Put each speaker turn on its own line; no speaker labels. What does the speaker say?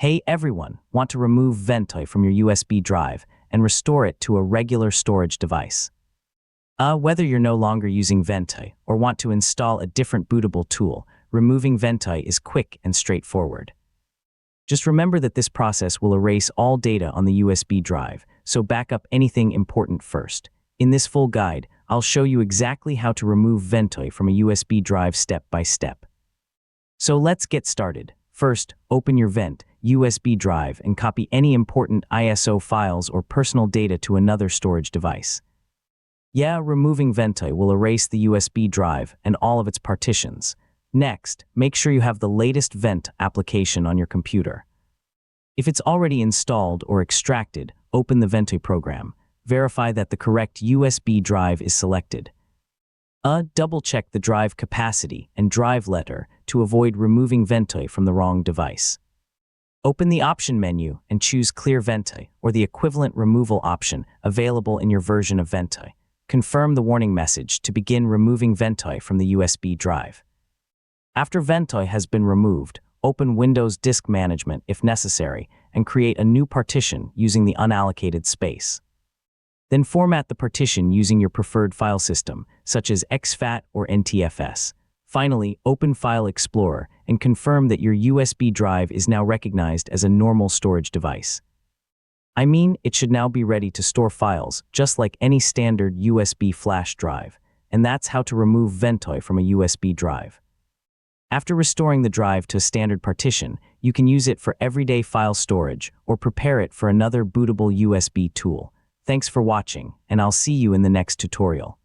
Hey everyone, want to remove Ventoy from your USB drive and restore it to a regular storage device? Whether you're no longer using Ventoy or want to install a different bootable tool, removing Ventoy is quick and straightforward. Just remember that this process will erase all data on the USB drive, so back up anything important first. In this full guide, I'll show you exactly how to remove Ventoy from a USB drive step by step. So let's get started. First, open your USB drive and copy any important ISO files or personal data to another storage device. Removing Ventoy will erase the USB drive and all of its partitions. Next, make sure you have the latest Vent application on your computer. If it's already installed or extracted, open the Ventoy program. Verify that the correct USB drive is selected. Double-check the drive capacity and drive letter to avoid removing Ventoy from the wrong device. Open the option menu and choose Clear Ventoy or the equivalent removal option available in your version of Ventoy. Confirm the warning message to begin removing Ventoy from the USB drive. After Ventoy has been removed, open Windows Disk Management if necessary and create a new partition using the unallocated space. Then format the partition using your preferred file system, such as exFAT or NTFS. Finally, open File Explorer and confirm that your USB drive is now recognized as a normal storage device. It should now be ready to store files, just like any standard USB flash drive. And that's how to remove Ventoy from a USB drive. After restoring the drive to a standard partition, you can use it for everyday file storage or prepare it for another bootable USB tool. Thanks for watching, and I'll see you in the next tutorial.